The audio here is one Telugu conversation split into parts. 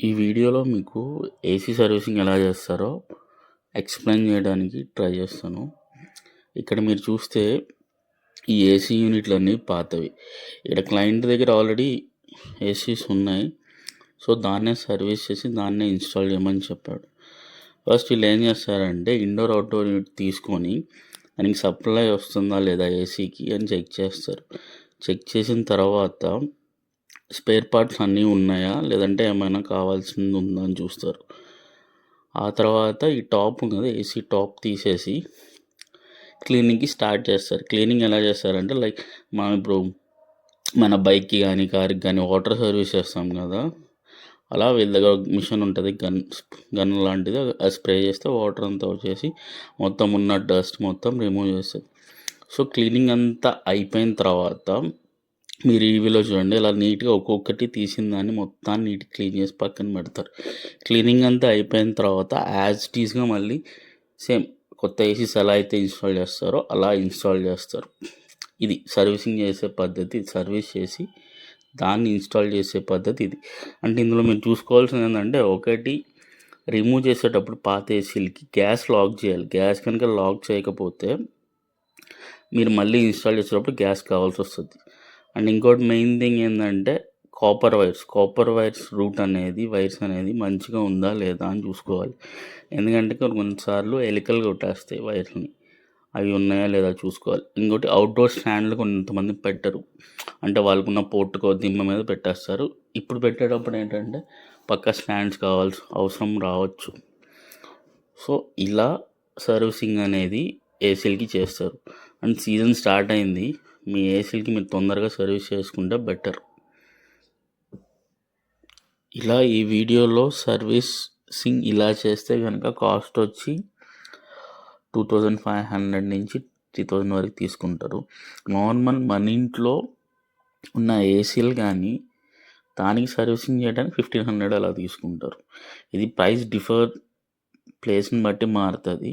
ఈ వీడియోలో మీకు ఏసీ సర్వీసింగ్ ఎలా చేస్తారో ఎక్స్ప్లెయిన్ చేయడానికి ట్రై చేస్తాను. ఇక్కడ మీరు చూస్తే ఈ ఏసీ యూనిట్లన్నీ పాతవి. ఇక్కడ క్లయింట్ దగ్గర ఆల్రెడీ ఏసీస్ ఉన్నాయి. సో దాన్నే సర్వీస్ చేసి దాన్నే ఇన్స్టాల్ చేయమని చెప్పాడు. ఫస్ట్ వీళ్ళు ఏం చేస్తారంటే ఇండోర్ అవుట్డోర్ యూనిట్ తీసుకొని దానికి సప్లై వస్తుందా లేదా ఏసీకి అని చెక్ చేస్తారు. చెక్ చేసిన తర్వాత స్పేర్ పార్ట్స్ అన్నీ ఉన్నాయా లేదంటే ఏమైనా కావాల్సింది ఉందా అని చూస్తారు. ఆ తర్వాత ఈ టాప్ ఉంది కదా, ఏసీ టాప్ తీసేసి క్లీనింగ్కి స్టార్ట్ చేస్తారు. క్లీనింగ్ ఎలా చేస్తారంటే లైక్ మనం ఇప్పుడు మన బైక్కి కానీ కార్కి కానీ వాటర్ సర్వీస్ చేస్తాం కదా, అలా వీళ్ళ దగ్గర మిషన్ ఉంటుంది, గన్ లాంటిది. అది స్ప్రే చేస్తే వాటర్ అంతా వచ్చేసి మొత్తం ఉన్న డస్ట్ మొత్తం రిమూవ్ చేస్తుంది. సో క్లీనింగ్ అంతా అయిపోయిన తర్వాత మీరు ఈవీలో చూడండి, ఇలా నీట్గా ఒక్కొక్కటి తీసిన దాన్ని మొత్తాన్ని నీట్గా క్లీన్ చేసి పక్కన పెడతారు. క్లీనింగ్ అంతా అయిపోయిన తర్వాత యాజ్ ఇట్ ఈస్గా మళ్ళీ సేమ్ కొత్త ఏసీస్ ఎలా అయితే ఇన్స్టాల్ చేస్తారో అలా ఇన్స్టాల్ చేస్తారు. ఇది సర్వీసింగ్ చేసే పద్ధతి. సర్వీస్ చేసి దాన్ని ఇన్స్టాల్ చేసే పద్ధతి ఇది. అంటే ఇందులో మీరు చూసుకోవాల్సింది ఏంటంటే, ఒకటి రిమూవ్ చేసేటప్పుడు పాత ఏసీలకి గ్యాస్ లాక్ చేయాలి. గ్యాస్ కనుక లాక్ చేయకపోతే మీరు మళ్ళీ ఇన్స్టాల్ చేసేటప్పుడు గ్యాస్ కావాల్సి వస్తుంది. అండ్ ఇంకోటి మెయిన్ థింగ్ ఏంటంటే కాపర్ వైర్స్ రూట్ అనేది వైర్స్ అనేది మంచిగా ఉందా లేదా అని చూసుకోవాలి. ఎందుకంటే కొన్నిసార్లు ఎలికలు కొట్టేస్తాయి వైర్స్ని, అవి ఉన్నాయా లేదా చూసుకోవాలి. ఇంకోటి అవుట్డోర్ స్టాండ్లు కొంతమంది పెట్టరు, అంటే వాళ్ళకున్న పోర్టుకో దిమ్మ మీద పెట్టేస్తారు. ఇప్పుడు పెట్టేటప్పుడు ఏంటంటే పక్క స్టాండ్స్ అవసరం రావచ్చు. సో ఇలా సర్వీసింగ్ అనేది ఏసీలకి చేస్తారు. అండ్ సీజన్ స్టార్ట్ అయింది, మీ ఏసీలకి మీరు తొందరగా సర్వీస్ చేసుకుంటే బెటర్. ఇలా ఈ వీడియోలో సర్వీసింగ్ ఇలా చేస్తే కనుక కాస్ట్ వచ్చి 2500 నుంచి 3000 వరకు తీసుకుంటారు. నార్మల్ మన ఇంట్లో ఉన్న ఏసీలు కానీ దానికి సర్వీసింగ్ చేయడానికి 1500 అలా తీసుకుంటారు. ఇది ప్రైస్ ప్లేస్ని బట్టి మారుతుంది.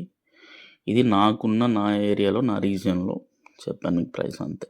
ఇది నా ఏరియాలో నా రీజియన్లో చెప్పాను మీకు ప్రైస్ అంతే.